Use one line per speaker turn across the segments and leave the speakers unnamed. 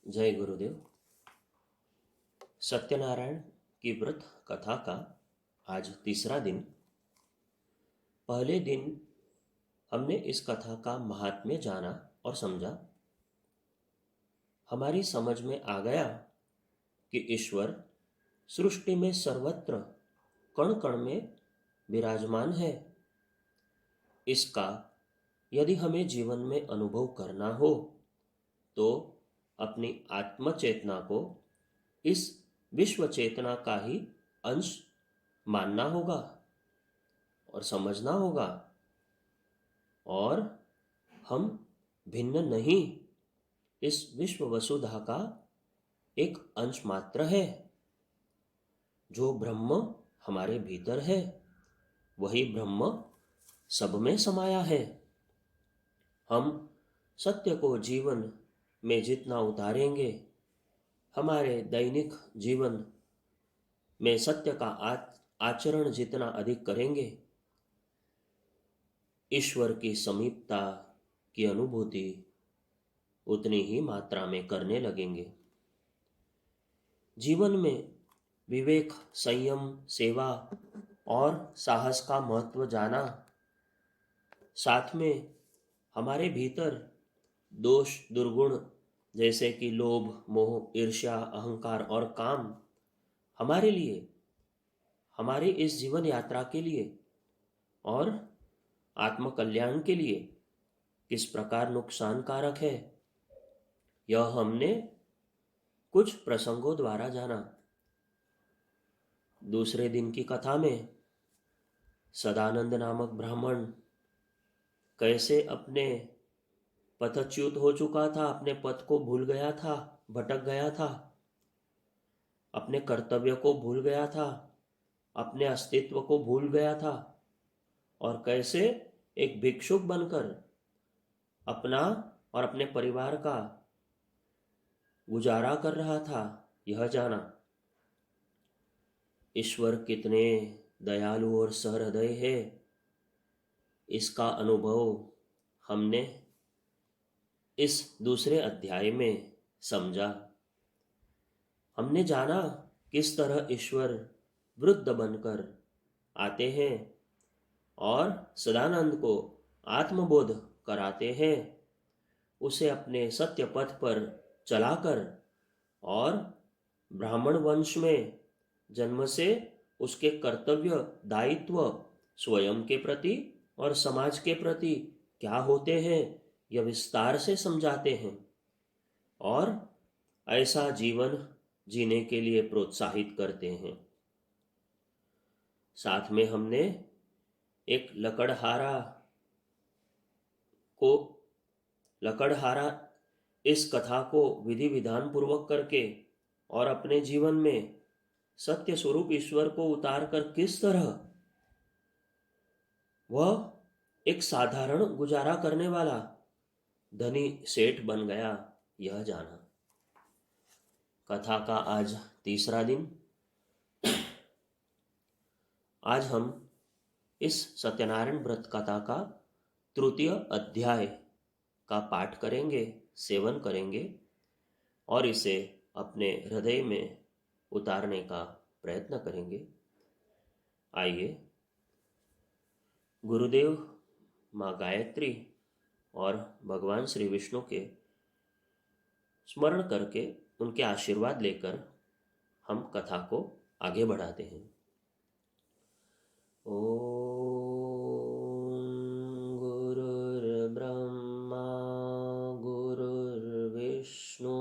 जय गुरुदेव। सत्यनारायण की व्रत कथा का आज तीसरा दिन। पहले दिन हमने इस कथा का महात्म्य जाना और समझा। हमारी समझ में आ गया कि ईश्वर सृष्टि में सर्वत्र कण कण में विराजमान है। इसका यदि हमें जीवन में अनुभव करना हो तो अपनी आत्मचेतना को इस विश्व चेतना का ही अंश मानना होगा और समझना होगा। और हम भिन्न नहीं, इस विश्व वसुधा का एक अंश मात्र है। जो ब्रह्म हमारे भीतर है वही ब्रह्म सब में समाया है। हम सत्य को जीवन में जितना उतारेंगे, हमारे दैनिक जीवन में सत्य का आचरण जितना अधिक करेंगे, ईश्वर की समीपता की अनुभूति उतनी ही मात्रा में करने लगेंगे। जीवन में विवेक, संयम, सेवा और साहस का महत्व जाना, साथ में हमारे भीतर दोष दुर्गुण जैसे कि लोभ, मोह, ईर्ष्या, अहंकार और काम हमारे लिए, हमारी इस जीवन यात्रा के लिए और आत्मकल्याण के लिए किस प्रकार नुकसानकारक है, यह हमने कुछ प्रसंगों द्वारा जाना। दूसरे दिन की कथा में सदानंद नामक ब्राह्मण कैसे अपने पथच्युत हो चुका था, अपने पथ को भूल गया था, भटक गया था, अपने कर्तव्य को भूल गया था, अपने अस्तित्व को भूल गया था और कैसे एक भिक्षुक बनकर अपना और अपने परिवार का गुजारा कर रहा था, यह जाना। ईश्वर कितने दयालु और सहृदय है, इसका अनुभव हमने इस दूसरे अध्याय में समझा। हमने जाना किस तरह ईश्वर वृद्ध बनकर आते हैं और सदानंद को आत्मबोध कराते हैं, उसे अपने सत्य पथ पर चलाकर, और ब्राह्मण वंश में जन्म से उसके कर्तव्य दायित्व स्वयं के प्रति और समाज के प्रति क्या होते हैं, यह विस्तार से समझाते हैं और ऐसा जीवन जीने के लिए प्रोत्साहित करते हैं। साथ में हमने एक लकड़हारा इस कथा को विधि विधान पूर्वक करके और अपने जीवन में सत्य स्वरूप ईश्वर को उतार कर किस तरह वह एक साधारण गुजारा करने वाला धनी सेठ बन गया, यह जाना। कथा का आज तीसरा दिन। आज हम इस सत्यनारायण व्रत कथा का तृतीय अध्याय का पाठ करेंगे, सेवन करेंगे और इसे अपने हृदय में उतारने का प्रयत्न करेंगे। आइए गुरुदेव, माँ गायत्री और भगवान श्री विष्णु के स्मरण करके उनके आशीर्वाद लेकर हम कथा को आगे बढ़ाते हैं। ओम गुरुर्ब्रह्मा गुरुर्विष्णु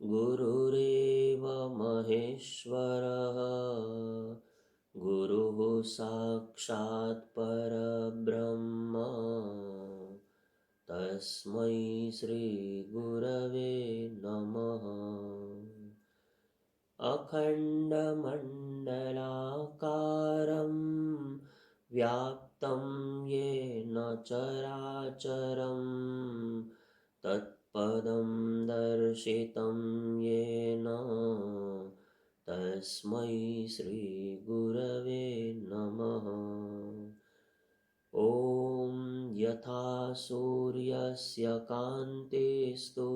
गुरुरेव महेश्वरः गुरुः साक्षात् परब्रह्म तस्मै श्री गुरवे नमः। अखण्डमण्डलाकारं व्याप्तं येन चराचरं तत्पदं दर्शितं येन तस्मै श्रीगुरवे नमः। ॐ यथा सूर्यस्य कान्तिस्तु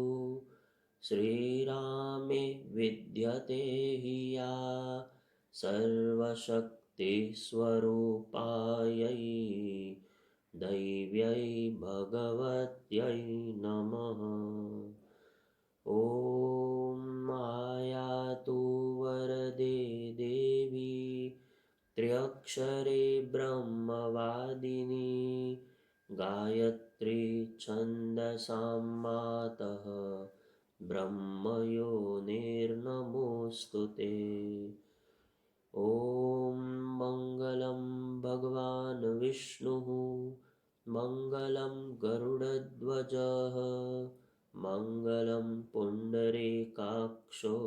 श्रीरामे विद्यते हि या सर्वशक्तिस्वरूपायै दैव्यै भगवत्यै नमः। ॐ आयातु वरदे देवी त्र्यक्षरे ब्रह्मवादिनी गायत्री छन्दसां मातः ब्रह्मयोनिर्नमोऽस्तु ते। ॐ मङ्गलं भगवान् विष्णुः मङ्गलं गरुडध्वजः मङ्गलं पुण्डरीकाक्षो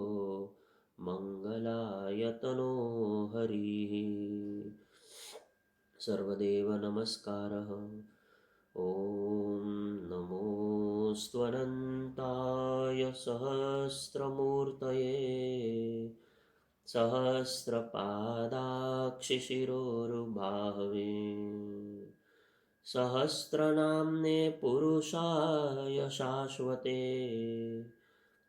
मङ्गलायतनो हरिः। सर्वदेव नमस्कारः। ॐ नमोऽस्त्वनन्ताय सहस्रमूर्तये सहस्रपादाक्षिशिरोरुबाहवे सहस्रनाम्ने पुरुषाय शाश्वते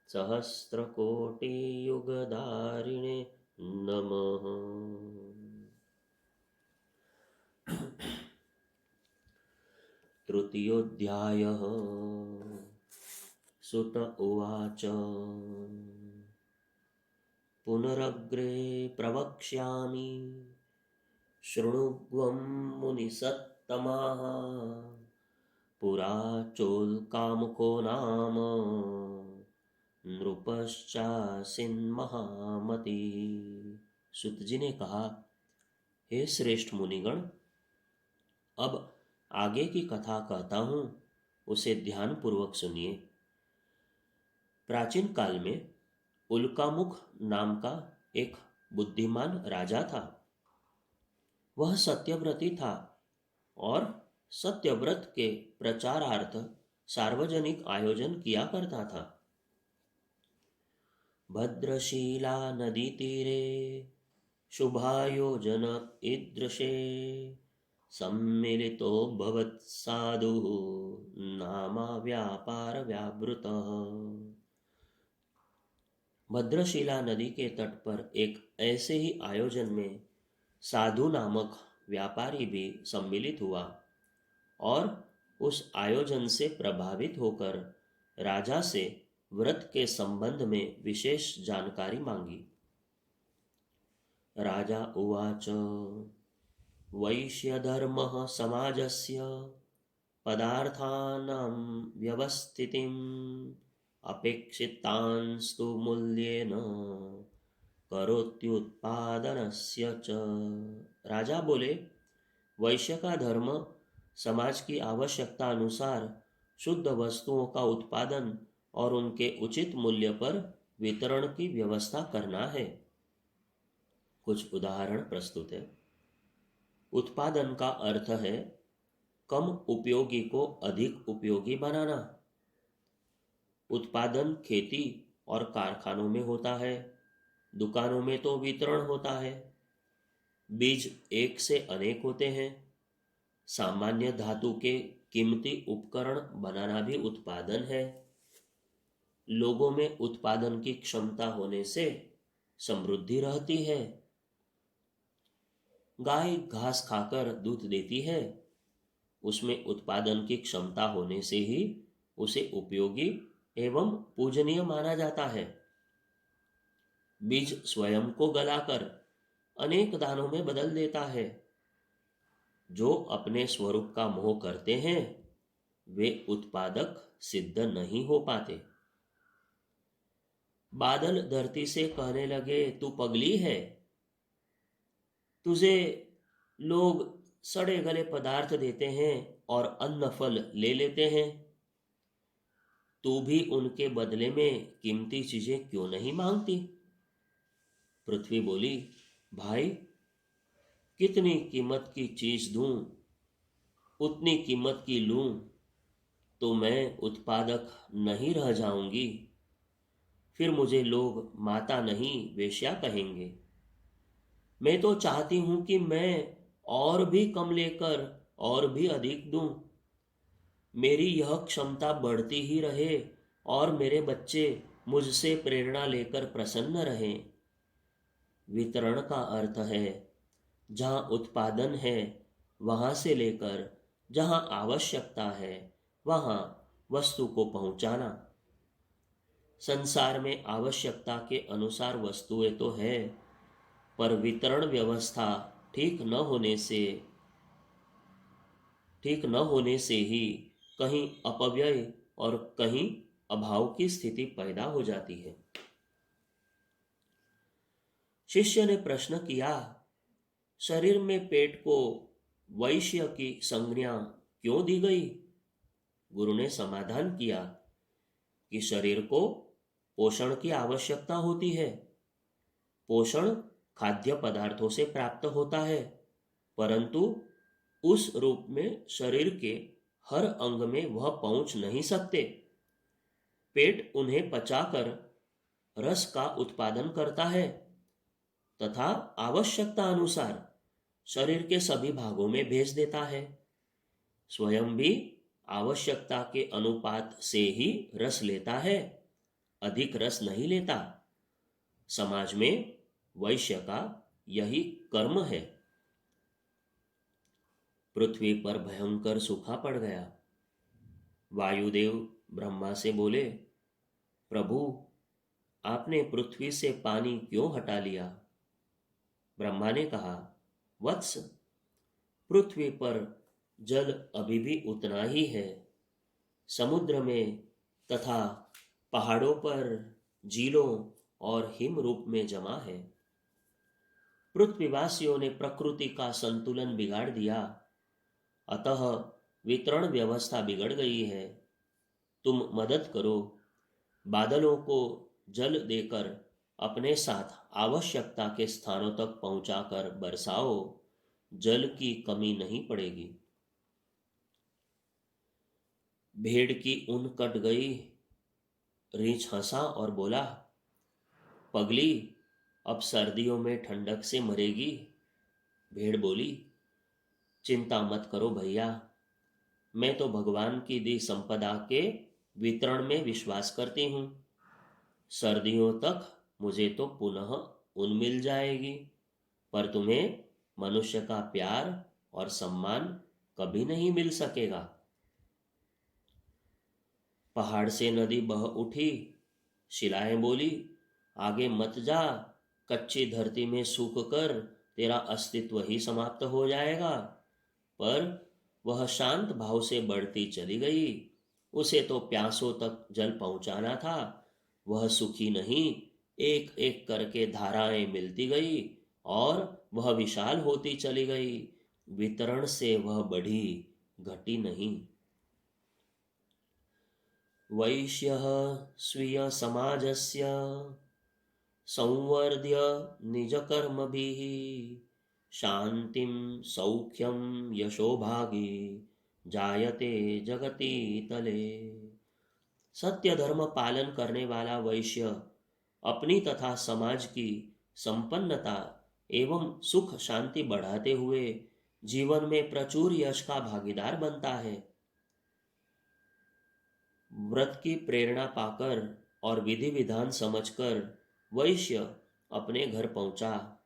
सहस्रकोटियुगधारिणे नमः। तृतीयोऽध्यायः। सुत उवाच पुनरग्रे प्रवक्ष्यामि शृणुध्वं मुनिसत्तमाः पुरा चोल्कामुको नाम नृपश्चासीन्महामती। सुत जी ने कहा, हे श्रेष्ठ मुनिगण, अब आगे की कथा कहता हूँ, उसे ध्यान पूर्वक सुनिए। प्राचीन काल में उल्कामुख नाम का एक बुद्धिमान राजा था। वह सत्यव्रती था और सत्यव्रत के प्रचारार्थ सार्वजनिक आयोजन किया करता था। भद्रशीला नदी तीरे शुभायोजन ईदृशे सम्मिलितो भवत् साधुः नामा व्यापार व्यावृतः। भद्रशिला नदी के तट पर एक ऐसे ही आयोजन में साधु नामक व्यापारी भी सम्मिलित हुआ और उस आयोजन से प्रभावित होकर राजा से व्रत के संबंध में विशेष जानकारी मांगी। राजा उवाच वैश्यधर्मः समाजस्य पदार्थानां व्यवस्थितिम् अपेक्षितांस्तु मूल्येन करोत्युत्पादनस्य च। राजा बोले, वैश्य का धर्म समाज की आवश्यकता अनुसार शुद्ध वस्तुओं का उत्पादन और उनके उचित मूल्य पर वितरण की व्यवस्था करना है। कुछ उदाहरण प्रस्तुत है। उत्पादन का अर्थ है कम उपयोगी को अधिक उपयोगी बनाना। उत्पादन खेती और कारखानों में होता है, दुकानों में तो वितरण होता है। बीज एक से अनेक होते हैं। सामान्य धातु के कीमती उपकरण बनाना भी उत्पादन है। लोगों में उत्पादन की क्षमता होने से समृद्धि रहती है। गाय घास खाकर दूध देती है, उसमें उत्पादन की क्षमता होने से ही उसे उपयोगी एवं पूजनीय माना जाता है। बीज स्वयं को गलाकर अनेक दानों में बदल देता है। जो अपने स्वरूप का मोह करते हैं वे उत्पादक सिद्ध नहीं हो पाते। बादल धरती से कहने लगे, तू पगली है, तुझे लोग सड़े गले पदार्थ देते हैं और अन्न फल ले लेते हैं, तू भी उनके बदले में कीमती चीजें क्यों नहीं मांगती? पृथ्वी बोली, भाई कितनी कीमत की चीज दूं, उतनी कीमत की लूं तो मैं उत्पादक नहीं रह जाऊंगी। फिर मुझे लोग माता नहीं वेश्या कहेंगे। मैं तो चाहती हूं कि मैं और भी कम लेकर और भी अधिक दूं। मेरी यह क्षमता बढ़ती ही रहे और मेरे बच्चे मुझसे प्रेरणा लेकर प्रसन्न रहें। वितरण का अर्थ है जहाँ उत्पादन है वहाँ से लेकर जहाँ आवश्यकता है वहाँ वस्तु को पहुँचाना। संसार में आवश्यकता के अनुसार वस्तुएं तो है, पर वितरण व्यवस्था ठीक न होने से ही कहीं अपव्यय और कहीं अभाव की स्थिति पैदा हो जाती है। शिष्य ने प्रश्न किया, शरीर में पेट को वैश्य की संज्ञा क्यों दी गई? गुरु ने समाधान किया कि शरीर को पोषण की आवश्यकता होती है। पोषण खाद्य पदार्थों से प्राप्त होता है, परंतु उस रूप में शरीर के हर अंग में वह पहुंच नहीं सकते। पेट उन्हें पचाकर रस का उत्पादन करता है तथा आवश्यकता अनुसार शरीर के सभी भागों में भेज देता है। स्वयं भी आवश्यकता के अनुपात से ही रस लेता है, अधिक रस नहीं लेता। समाज में वैश्य का यही कर्म है। पृथ्वी पर भयंकर सूखा पड़ गया। वायुदेव ब्रह्मा से बोले, प्रभु, आपने पृथ्वी से पानी क्यों हटा लिया? ब्रह्मा ने कहा, वत्स, पृथ्वी पर जल अभी भी उतना ही है। समुद्र में तथा पहाड़ों पर, झीलों और हिम रूप में जमा है। पृथ्वीवासियों ने प्रकृति का संतुलन बिगाड़ दिया, अतः वितरण व्यवस्था बिगड़ गई है। तुम मदद करो, बादलों को जल देकर अपने साथ आवश्यकता के स्थानों तक पहुंचाकर बरसाओ, जल की कमी नहीं पड़ेगी। भेड़ की ऊन कट गई। रीछ हंसा और बोला, पगली, अब सर्दियों में ठंडक से मरेगी। भेड़ बोली, चिंता मत करो भैया, मैं तो भगवान की दी संपदा के वितरण में विश्वास करती हूँ। सर्दियों तक मुझे तो पुनः ऊन मिल जाएगी, पर तुम्हें मनुष्य का प्यार और सम्मान कभी नहीं मिल सकेगा। पहाड़ से नदी बह उठी। शिलाएं बोली, आगे मत जा, कच्ची धरती में सूख कर तेरा अस्तित्व ही समाप्त हो जाएगा। पर वह शांत भाव से बढ़ती चली गई। उसे तो प्यासों तक जल पहुंचाना था। वह सुखी नहीं, एक एक करके धाराएं मिलती गई और वह विशाल होती चली गई। वितरण से वह बढ़ी, घटी नहीं। वैश्यः स्वीय समाजस्य संवर्ध्य निजकर्मभिः शांतिं सौख्यं यशोभागी जायते जगति तले। सत्य धर्म पालन करने वाला वैश्य अपनी तथा समाज की संपन्नता एवं सुख शांति बढ़ाते हुए जीवन में प्रचुर यश का भागीदार बनता है। व्रत की प्रेरणा पाकर और विधि विधान समझकर वैश्य अपने घर पहुंचा।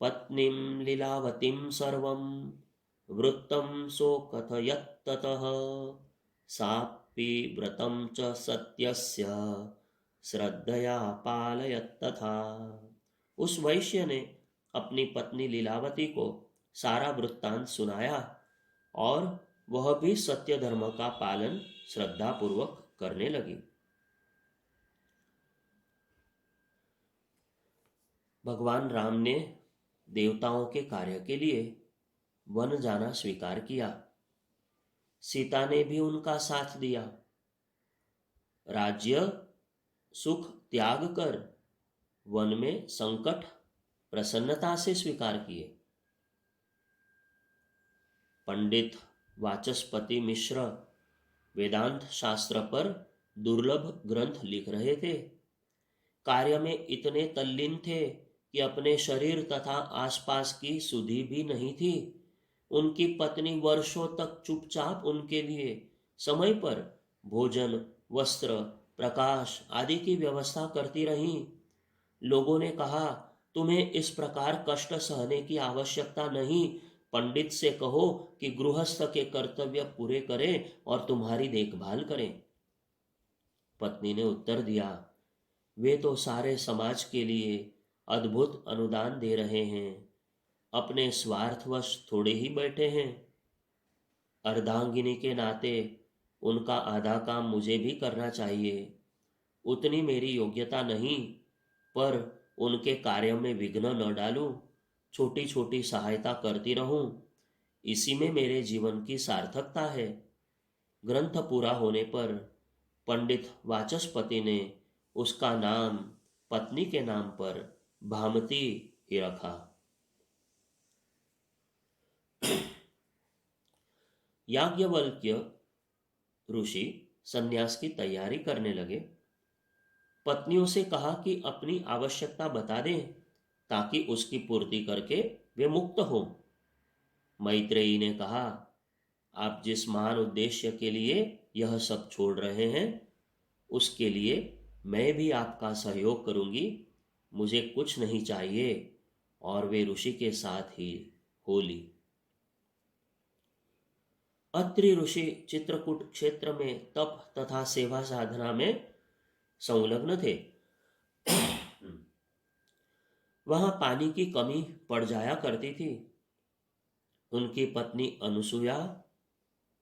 पत्नीं लीलावतीं सर्वं वृत्तं सोकथयत् ततः सापि व्रतं च सत्यस्य श्रद्धया पालयत् तथा। उस वैश्य ने अपनी पत्नी लीलावती को सारा वृत्तांत सुनाया और वह भी सत्य धर्म का पालन श्रद्धा पूर्वक करने लगी। भगवान राम ने देवताओं के कार्य के लिए वन जाना स्वीकार किया। सीता ने भी उनका साथ दिया। राज्य सुख त्याग कर वन में संकट प्रसन्नता से स्वीकार किए। पंडित वाचस्पति मिश्र वेदांत शास्त्र पर दुर्लभ ग्रंथ लिख रहे थे। कार्य में इतने तल्लीन थे कि अपने शरीर तथा आसपास की सुधि भी नहीं थी। उनकी पत्नी वर्षों तक चुपचाप उनके लिए समय पर भोजन, वस्त्र, प्रकाश आदि की व्यवस्था करती रहीं। लोगों ने कहा, तुम्हें इस प्रकार कष्ट सहने की आवश्यकता नहीं। पंडित से कहो कि गृहस्थ के कर्तव्य पूरे करें और तुम्हारी देखभाल करें। पत्नी ने उत्तर दिया, वे तो सारे समाज के लिए अद्भुत अनुदान दे रहे हैं, अपने स्वार्थवश थोड़े ही बैठे हैं। अर्धांगिनी के नाते उनका आधा काम मुझे भी करना चाहिए। उतनी मेरी योग्यता नहीं, पर उनके कार्य में विघ्न न डालूं, छोटी छोटी सहायता करती रहूं, इसी में मेरे जीवन की सार्थकता है। ग्रंथ पूरा होने पर पंडित वाचस्पति ने उसका नाम पत्नी के नाम पर भामती ही रखा। याज्ञवल्क्य ऋषि संन्यास की तैयारी करने लगे। पत्नियों से कहा कि अपनी आवश्यकता बता दें ताकि उसकी पूर्ति करके वे मुक्त हो। मैत्रेयी ने कहा, आप जिस महान उद्देश्य के लिए यह सब छोड़ रहे हैं, उसके लिए मैं भी आपका सहयोग करूंगी। मुझे कुछ नहीं चाहिए। और वे ऋषि के साथ ही हो ली। अत्रि ऋषि चित्रकूट क्षेत्र में तप तथा सेवा साधना में संलग्न थे। वहां पानी की कमी पड़ जाया करती थी। उनकी पत्नी अनुसुया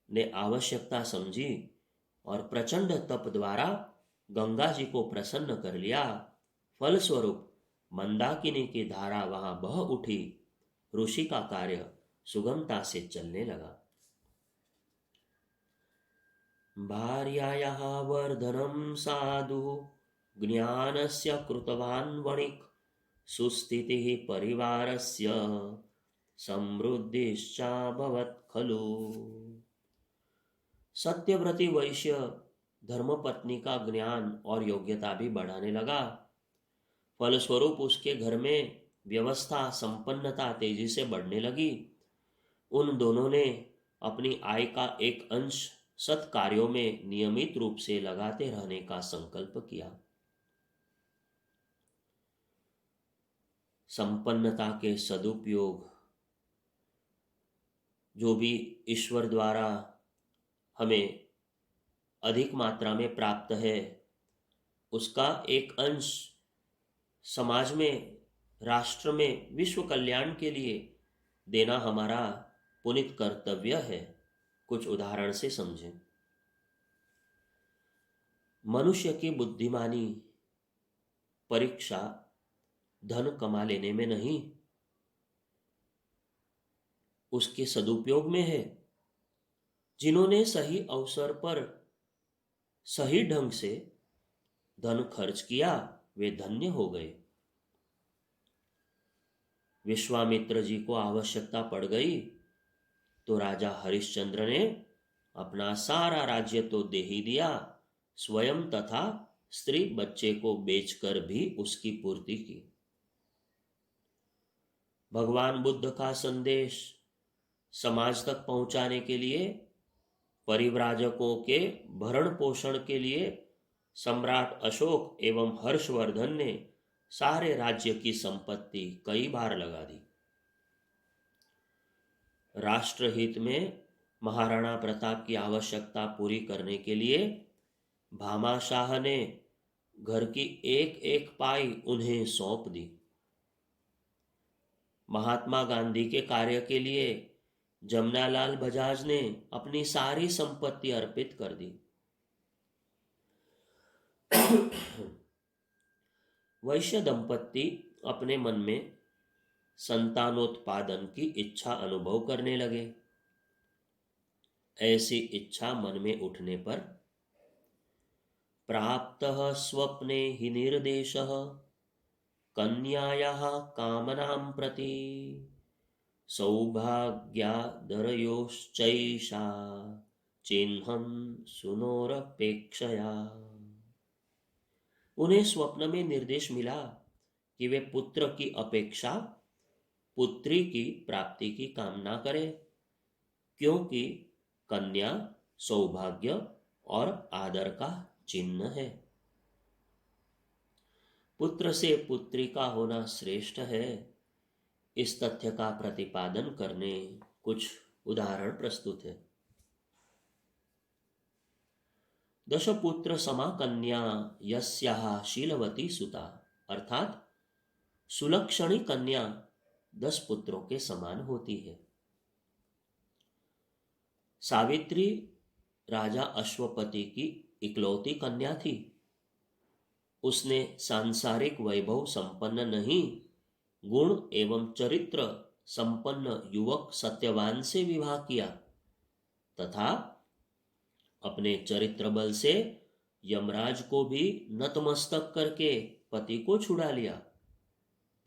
ने आवश्यकता समझी और प्रचंड तप द्वारा गंगा जी को प्रसन्न कर लिया। फलस्वरूप मंदाकिनी की धारा वहां बह उठी। ऋषि का कार्य सुगमता से चलने लगा। भार्यायाः वर्धनं साधु ज्ञानस्य कृतवान् वणिक् सुस्थितिः परिवारस्य समृद्धिश्चाभवत् खलु। सत्यव्रती वैश्य धर्मपत्नी का ज्ञान और योग्यता भी बढ़ाने लगा। फलस्वरूप उसके घर में व्यवस्था संपन्नता तेजी से बढ़ने लगी। उन दोनों ने अपनी आय का एक अंश सत्कार्यों में नियमित रूप से लगाते रहने का संकल्प किया। संपन्नता के सदुपयोग जो भी ईश्वर द्वारा हमें अधिक मात्रा में प्राप्त है, उसका एक अंश समाज में, राष्ट्र में, विश्व कल्याण के लिए देना हमारा पुनीत कर्तव्य है। कुछ उदाहरण से समझें। मनुष्य की बुद्धिमानी परीक्षा धन कमा लेने में नहीं, उसके सदुपयोग में है। जिन्होंने सही अवसर पर सही ढंग से धन खर्च किया, वे धन्य हो गए। विश्वामित्र जी को आवश्यकता पड़ गई तो राजा हरिश्चंद्र ने अपना सारा राज्य तो दे ही दिया, स्वयं तथा स्त्री बच्चे को बेचकर भी उसकी पूर्ति की। भगवान बुद्ध का संदेश समाज तक पहुंचाने के लिए, परिव्राजकों के भरण पोषण के लिए सम्राट अशोक एवं हर्षवर्धन ने सारे राज्य की संपत्ति कई बार लगा दी। राष्ट्रहित में महाराणा प्रताप की आवश्यकता पूरी करने के लिए भामाशाह ने घर की एक एक पाई उन्हें सौंप दी। महात्मा गांधी के कार्य के लिए जमनालाल बजाज ने अपनी सारी संपत्ति अर्पित कर दी। वैश्य दंपत्ति अपने मन में संतानोत्पादन की इच्छा अनुभव करने लगे। ऐसी इच्छा मन में उठने पर प्राप्तः स्वप्ने हि निर्देशः कन्यायाः कामनां प्रति सौभाग्यादरयोश्चैषा चिह्नं सुनोरपेक्षया। उन्हें स्वप्न में निर्देश मिला कि वे पुत्र की अपेक्षा पुत्री की प्राप्ति की कामना करें। क्योंकि कन्या सौभाग्य और आदर का चिन्ह है। पुत्र से पुत्री का होना श्रेष्ठ है। इस तथ्य का प्रतिपादन करने कुछ उदाहरण प्रस्तुत है। दशपुत्र समा कन्या यस्याः शीलवती सुता, अर्थात सुलक्षणी कन्या 10 पुत्रों के समान होती है। सावित्री राजा अश्वपति की इकलौती कन्या थी। उसने सांसारिक वैभव संपन्न नहीं, गुण एवं चरित्र संपन्न युवक सत्यवान से विवाह किया तथा अपने चरित्र बल से यमराज को भी नतमस्तक करके पति को छुड़ा लिया,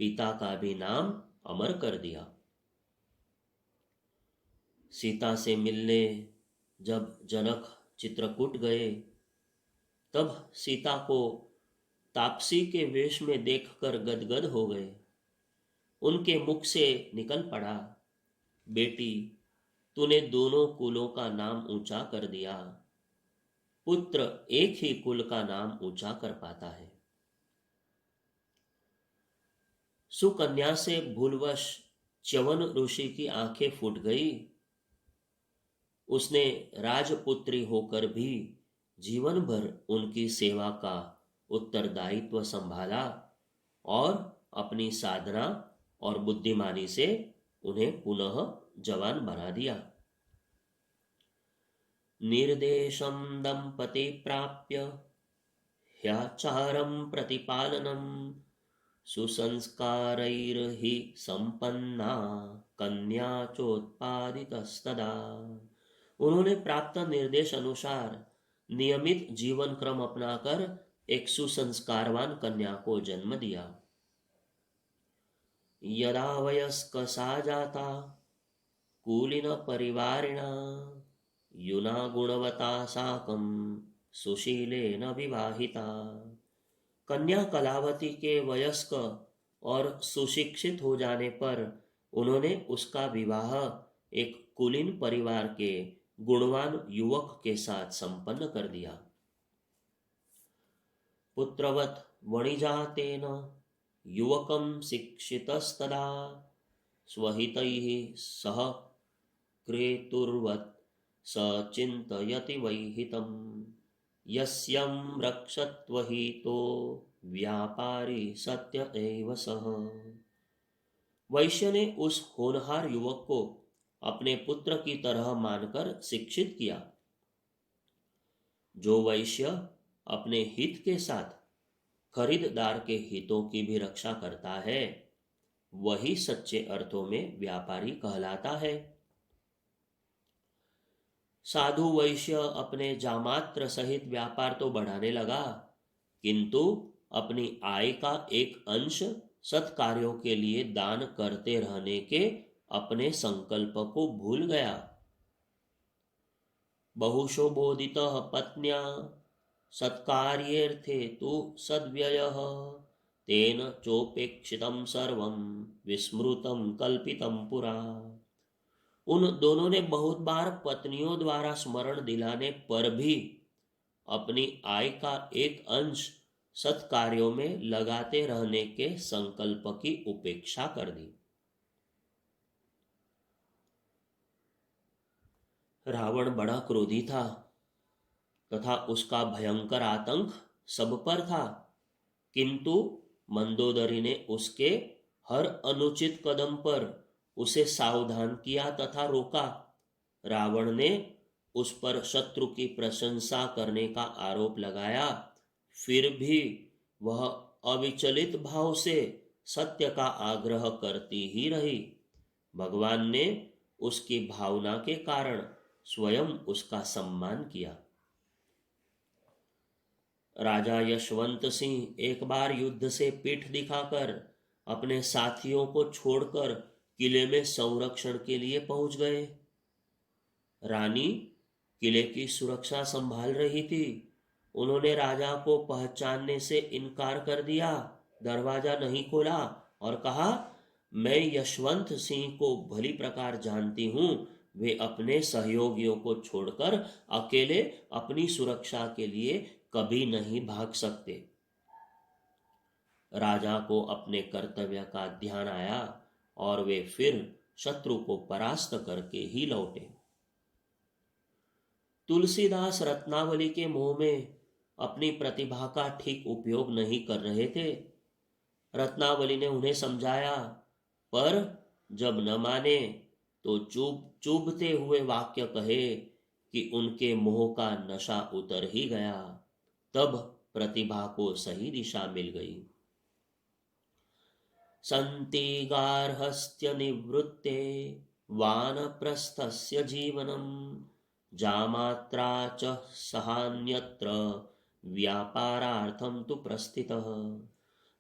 पिता का भी नाम अमर कर दिया। सीता से मिलने जब जनक चित्रकूट गए, तब सीता को तापसी के वेश में देखकर गदगद हो गए। उनके मुख से निकल पड़ा, बेटी, तूने दोनों कुलों का नाम ऊंचा कर दिया। पुत्र एक ही कुल का नाम ऊंचा कर पाता है। सुकन्या से भूलवश च्यवन ऋषि की आंखें फूट गई। उसने राजपुत्री होकर भी जीवन भर उनकी सेवा का उत्तरदायित्व संभाला और अपनी साधना और बुद्धिमानी से उन्हें पुनः जवान बना दिया। निर्देशं दंपति प्राप्य ह्याचारं प्रतिपालनं सुसंस्कारैर्हि संपन्ना कन्या चोत्पादितस्तदा। उन्होंने प्राप्त निर्देश अनुसार नियमित जीवन क्रम अपनाकर एक सुसंस्कारवान कन्या को जन्म दिया। यदा वयस्क सा जाता कुलीन परिवारिणा युना गुणवता साकं सुशीलेन विवाहिता। कन्या कलावती के वयस्क और सुशिक्षित हो जाने पर उन्होंने उसका विवाह एक कुलीन परिवार के गुणवान युवक के साथ संपन्न कर दिया। पुत्रवत वणिजातेन युवकं शिक्षितस्तदा स्वहितैः सह क्रेतुर्वत् स चिन्तयति वैहितं यस्यं रक्षत्वहितो व्यापारी सत्य एव सः। वैश्य ने उस होनहार युवक को अपने पुत्र की तरह मानकर शिक्षित किया। जो वैश्य अपने हित के साथ खरीददार के हितों की भी रक्षा करता है, वही सच्चे अर्थों में व्यापारी कहलाता है। साधु वैश्य अपने जामात्र सहित व्यापार तो बढ़ाने लगा, किंतु अपनी आय का एक अंश सत्कार्यों के लिए दान करते रहने के अपने संकल्प को भूल गया। बहुशो बोधितः पत्न्या सत्कार्येऽर्थे तु सद्व्ययः तेन चोपेक्षितं सर्वं विस्मृतं कल्पितं पुरा। उन दोनों ने बहुत बार पत्नियों द्वारा स्मरण दिलाने पर भी अपनी आय का एक अंश सत्कार्यों में लगाते रहने के संकल्प की उपेक्षा कर दी। रावण बड़ा क्रोधी था तथा उसका भयंकर आतंक सब पर था, किंतु मंदोदरी ने उसके हर अनुचित कदम पर उसे सावधान किया तथा रोका। रावण ने उस पर शत्रु की प्रशंसा करने का आरोप लगाया, फिर भी वह अविचलित भाव से सत्य का आग्रह करती ही रही। भगवान ने उसकी भावना के कारण स्वयं उसका सम्मान किया। राजा यशवंत सिंह एक बार युद्ध से पीठ दिखाकर अपने साथियों को छोड़कर किले में संरक्षण के लिए पहुंच गए। रानी किले की सुरक्षा संभाल रही थी। उन्होंने राजा को पहचानने से इनकार कर दिया, दरवाजा नहीं खोला और कहा, मैं यशवंत सिंह को भली प्रकार जानती हूं, वे अपने सहयोगियों को छोड़कर अकेले अपनी सुरक्षा के लिए कभी नहीं भाग सकते। राजा को अपने कर्तव्य का ध्यान आया और वे फिर शत्रु को परास्त करके ही लौटे। तुलसीदास रत्नावली के मोह में अपनी प्रतिभा का ठीक उपयोग नहीं कर रहे थे। रत्नावली ने उन्हें समझाया, पर जब न माने तो चुभते हुए वाक्य कहे कि उनके मोह का नशा उतर ही गया। तब प्रतिभा को सही दिशा मिल गई। सन्ति गार्हस्थ्य निवृत्ते वानप्रस्थस्य जीवनम जामात्रा च सहान्यत्र व्यापारार्थम तु प्रस्थितः।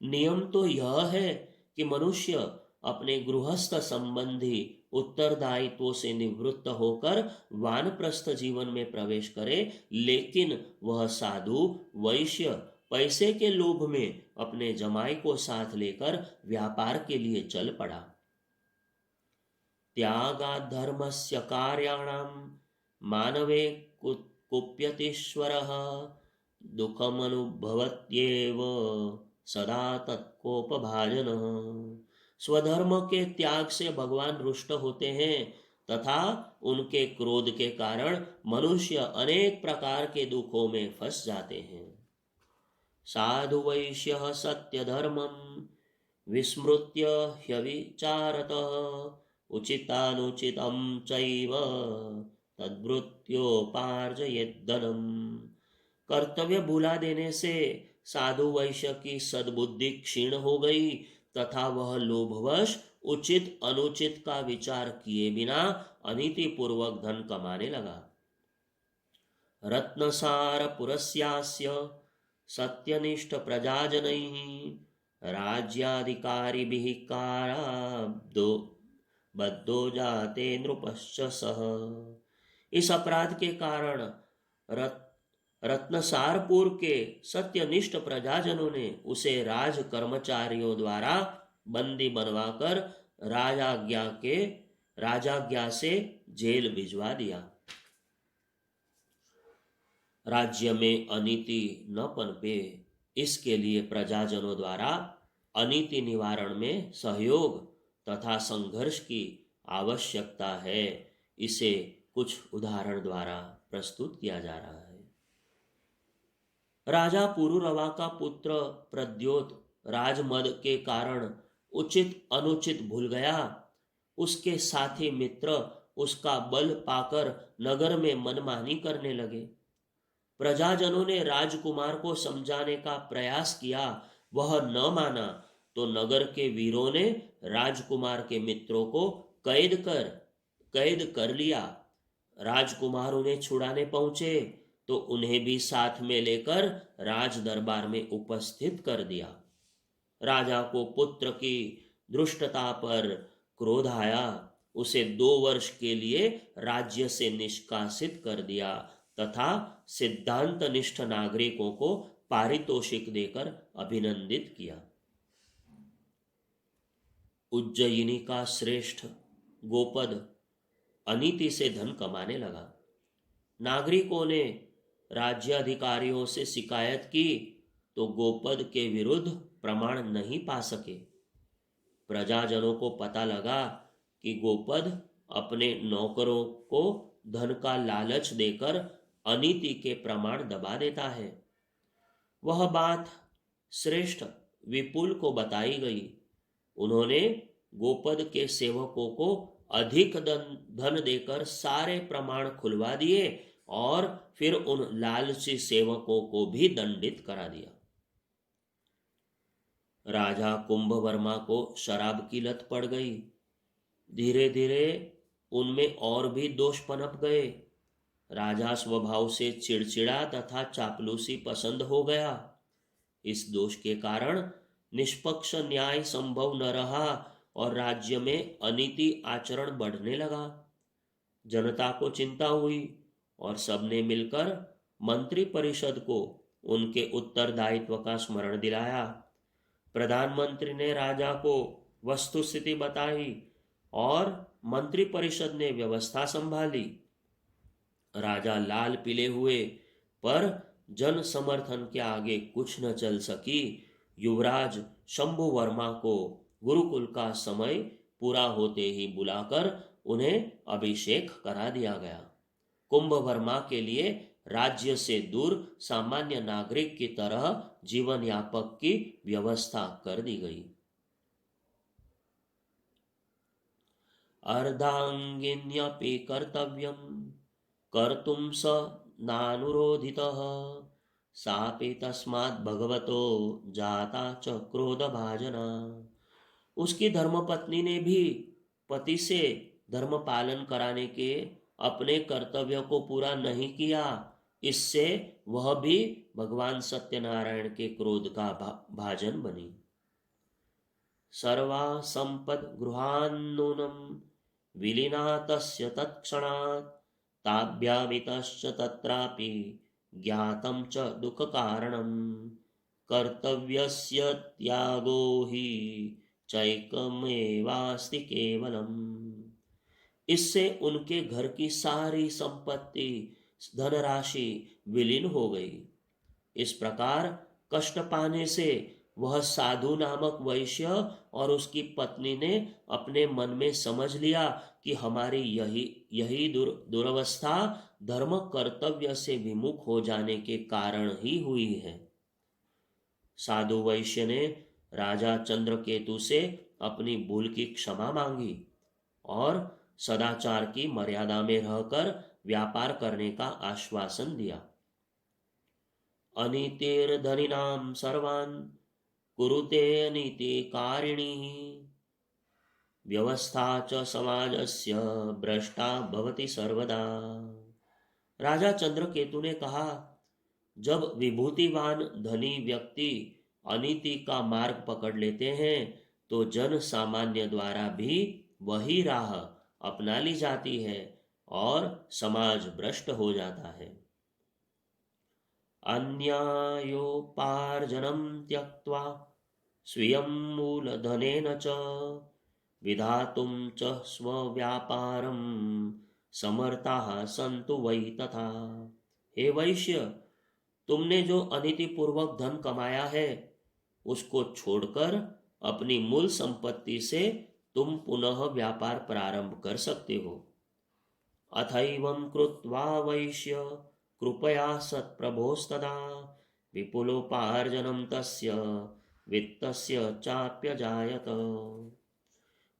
नियम तो यह है कि मनुष्य अपने गृहस्थ संबंधी उत्तरदायित्वों से निवृत्त होकर वानप्रस्थ जीवन में प्रवेश करे, लेकिन वह साधु वैश्य पैसे के लोभ में अपने जमाई को साथ लेकर व्यापार के लिए चल पड़ा। त्यागात् धर्मस्य कार्याणां मानवे कुप्यतीश्वरः दुःखमनुभवत्येव सदा तत्कोपभाजनः। स्वधर्म के त्याग से भगवान रुष्ट होते हैं तथा उनके क्रोध के कारण मनुष्य अनेक प्रकार के दुखों में फंस जाते हैं। साधु वैश्यः सत्य धर्मं विस्मृत्य ह्यविचारतः उचितानुचितं चैव तद्भृत्योपार्जयेद्धनम्। कर्तव्य भुला देने से साधु वैश्य की सद्बुद्धि क्षीण हो गई तथा वह लोभवश उचित अनुचित का विचार किए बिना अनीति पूर्वक धन कमाने लगा। रत्नसार पुरस्यास्य सत्यनिष्ठ प्रजाजनैः राज्याधिकारिभिः काराब्दो बद्धो जाते नृपश्च सः। इस अपराध के कारण रत्नसारपुर के सत्यनिष्ठ प्रजाजनों ने उसे राज कर्मचारियों द्वारा बंदी बनवाकर राजाज्ञा से जेल भिजवा दिया। राज्य में अनीति न पनपे, इसके लिए प्रजाजनों द्वारा अनीति निवारण में सहयोग तथा संघर्ष की आवश्यकता है। इसे कुछ उदाहरण द्वारा प्रस्तुत किया जा रहा है। राजा पुरुरवा का पुत्र प्रद्योत राजमद के कारण उचित अनुचित भूल गया। उसके साथी मित्र उसका बल पाकर नगर में मनमानी करने लगे। प्रजाजनों ने राजकुमार को समझाने का प्रयास किया, वह न माना तो नगर के वीरों ने राजकुमार के मित्रों को कैद कर लिया। राजकुमार उन्हें छुड़ाने पहुंचे तो उन्हें भी साथ में लेकर राज दरबार में उपस्थित कर दिया। राजा को पुत्र की दुष्टता पर क्रोध आया। उसे 2 वर्ष के लिए राज्य से निष्कासित कर दिया तथा सिद्धांत निष्ठ नागरिकों को पारितोषिक देकर अभिनंदित किया। उज्जयिनी का श्रेष्ठ गोपद अनीति से धन कमाने लगा। नागरिकों ने राज्याधिकारियों से शिकायत की तो गोपद के विरुद्ध प्रमाण नहीं पा सके। प्रजाजनों को पता लगा कि गोपद अपने नौकरों को धन का लालच देकर अनीति के प्रमाण दबा देता है। वह बात श्रेष्ठ विपुल को बताई गई। उन्होंने गोपद के सेवकों को अधिक धन देकर सारे प्रमाण खुलवा दिए और फिर उन लालची सेवकों को भी दंडित करा दिया। राजा कुंभवर्मा को शराब की लत पड़ गई। धीरे धीरे उनमें और भी दोष पनप गए। राजा स्वभाव से चिड़चिड़ा तथा चापलूसी पसंद हो गया। इस दोष के कारण निष्पक्ष न्याय संभव न रहा और राज्य में अनीति आचरण बढ़ने लगा। जनता को चिंता हुई और सबने मिलकर मंत्री परिषद को उनके उत्तरदायित्व का स्मरण दिलाया। प्रधानमंत्री ने राजा को वस्तुस्थिति बताई और मंत्री परिषद ने व्यवस्था संभाली। राजा लाल पीले हुए, पर जन समर्थन के आगे कुछ न चल सकी। युवराज शंभु वर्मा को गुरुकुल का समय पूरा होते ही बुलाकर उन्हें अभिषेक करा दिया गया। कुंभ वर्मा के लिए राज्य से दूर सामान्य नागरिक की तरह जीवन यापक की व्यवस्था कर दी गई। अर्धांगिन्यपि कर्तव्यं कर्तुं स नानुरोधितः, सापि तस्मात् भगवतो जाता च क्रोधभाजना। उसकी धर्मपत्नी ने भी पति से धर्म पालन कराने के अपने कर्तव्य को पूरा नहीं किया। इससे वह भी भगवान सत्यनारायण के क्रोध का भाजन बनी। सर्वा संपद गृहान्नूनं विलीना तस्य तत्क्षणात्, ताभ्यामितश्च तत्रापि ज्ञातं च दुःख कारणम्, कर्तव्यस्य त्यागो हि चैकमेवास्ति केवलम्। इससे उनके घर की सारी संपत्ति धनराशि विलीन हो गई। इस प्रकार कष्ट पाने से वह साधु नामक वैश्य और उसकी पत्नी ने अपने मन में समझ लिया कि हमारी यही दुरवस्था धर्म कर्तव्य से विमुख हो जाने के कारण ही हुई है। साधु वैश्य ने राजा चंद्रकेतु से अपनी भूल की क्षमा मांगी और सदाचार की मर्यादा में रहकर व्यापार करने का आश्वासन दिया। अनीतिर्धनिनां सर्वान् कुरुते अनीतिकारिणीः, व्यवस्था च समाजस्य भ्रष्टा भवति सर्वदा। राजा चंद्रकेतु ने कहा, जब विभूतिवान धनी व्यक्ति अनीति का मार्ग पकड़ लेते हैं तो जन सामान्य द्वारा भी वही राह अपना ली जाती है और समाज भ्रष्ट हो जाता है। अन्यायोपार्जनं त्यक्त्वा स्वीयं मूलधनेन च विधातुं च स्वव्यापारं समर्थाः सन्तु वै तथा। हे वैश्य, तुमने जो अनीति पूर्वक धन कमाया है उसको छोड़कर अपनी मूल संपत्ति से तुम पुनः व्यापार प्रारंभ कर सकते हो। अथैवं कृत्वा वैश्य कृपया सत्प्रभोस्तदा विपुलोपार्जनं तस्य वित्तस्य चाप्यजायत।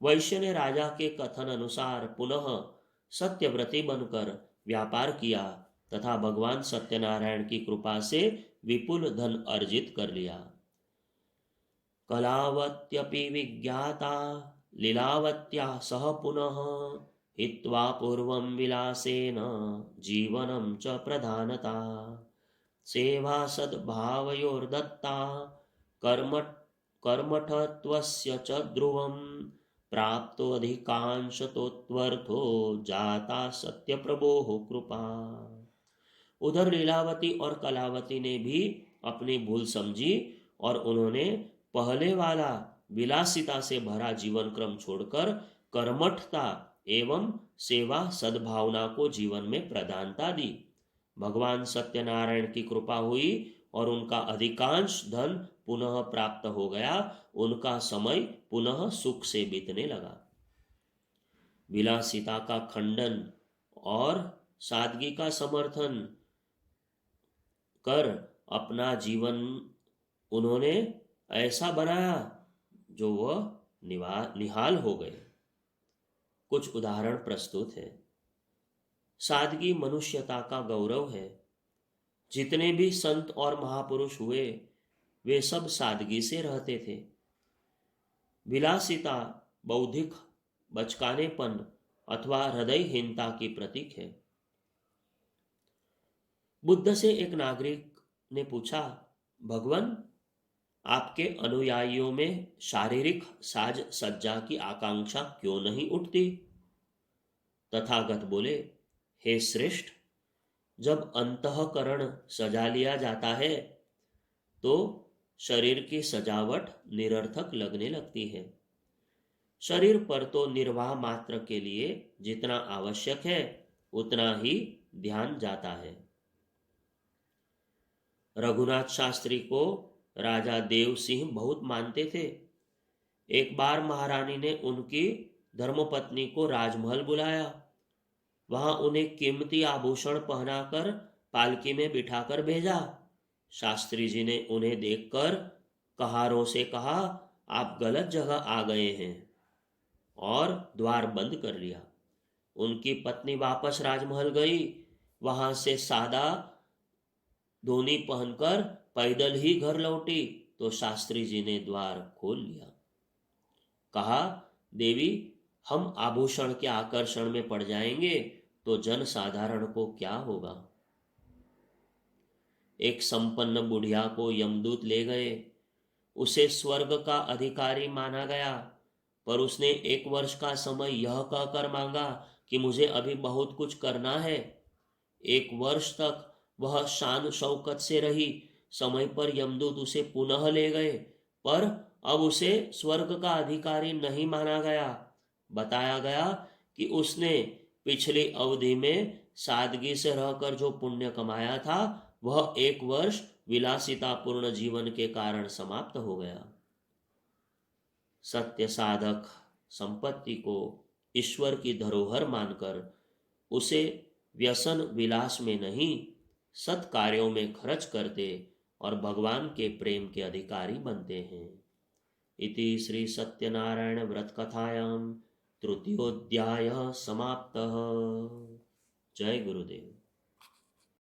वैश्य ने राजा के कथन अनुसार पुनः सत्यव्रती बनकर व्यापार किया तथा भगवान सत्यनारायण की कृपा से विपुल धन अर्जित कर लिया। कलावत्यपि विज्ञाता लीलावत्या सह पुनः हित्वा पूर्वं विलासेन जीवनं च प्रधानता। सेवा सद्भावयोर्दत्ता कर्मठत्वस्य च ध्रुवं प्राप्तोऽधिकांशतोत्वर्थो जाता सत्यप्रभोः कृपा। उधर लीलावती और कलावती ने भी अपनी भूल समझी और उन्होंने पहले वाला विलासिता से भरा जीवन क्रम छोड़कर कर्मठता एवं सेवा सद्भावना को जीवन में प्रधानता दी। भगवान सत्यनारायण की कृपा हुई और उनका अधिकांश धन पुनः प्राप्त हो गया। उनका समय पुनः सुख से बीतने लगा। विलासिता का खंडन और सादगी का समर्थन कर अपना जीवन उन्होंने ऐसा बनाया जो वह निहाल हो गए। कुछ उदाहरण प्रस्तुत है। सादगी मनुष्यता का गौरव है। जितने भी संत और महापुरुष हुए वे सब सादगी से रहते थे। विलासिता बौद्धिक बचकानेपन अथवा हृदयहीनता की प्रतीक है। बुद्ध से एक नागरिक ने पूछा, भगवान, आपके अनुयायियों में शारीरिक साज सज्जा की आकांक्षा क्यों नहीं उठती? तथागत बोले, हे श्रेष्ठ, जब अंतःकरण सजा लिया जाता है तो शरीर की सजावट निरर्थक लगने लगती है। शरीर पर तो निर्वाह मात्र के लिए जितना आवश्यक है उतना ही ध्यान जाता है। रघुनाथ शास्त्री को राजा देव सिंह बहुत मानते थे। एक बार महारानी ने उनकी धर्मपत्नी को राजमहल बुलाया। वहां उन्हें कीमती आभूषण पहनाकर पालकी में बिठाकर भेजा। शास्त्री जी ने उन्हें देखकर कहारों से कहा, आप गलत जगह आ गए हैं, और द्वार बंद कर लिया। उनकी पत्नी वापस राजमहल गई। वहां से सादा धोनी पहनकर पैदल ही घर लौटी तो शास्त्री जी ने द्वार खोल लिया। कहा, देवी, हम आभूषण के आकर्षण में पड़ जाएंगे तो जन साधारण को क्या होगा। एक संपन्न बुढ़िया को यमदूत ले गए। उसे स्वर्ग का अधिकारी माना गया, पर उसने 1 वर्ष का समय यह कहकर मांगा कि मुझे अभी बहुत कुछ करना है। 1 वर्ष तक वह शान शौकत से रही। समय पर यमदूत उसे पुनः ले गए, पर अब उसे स्वर्ग का अधिकारी नहीं माना गया। बताया गया कि उसने पिछली अवधि में सादगी से रहकर जो पुण्य कमाया था वह 1 वर्ष विलासितापूर्ण जीवन के कारण समाप्त हो गया। सत्य साधक संपत्ति को ईश्वर की धरोहर मानकर उसे व्यसन विलास में नहीं, सत्कार्यों में खर्च करते और भगवान के प्रेम के अधिकारी बनते हैं। इति श्री सत्यनारायण व्रत कथायां तृतीयोध्याय समाप्तः। जय गुरुदेव।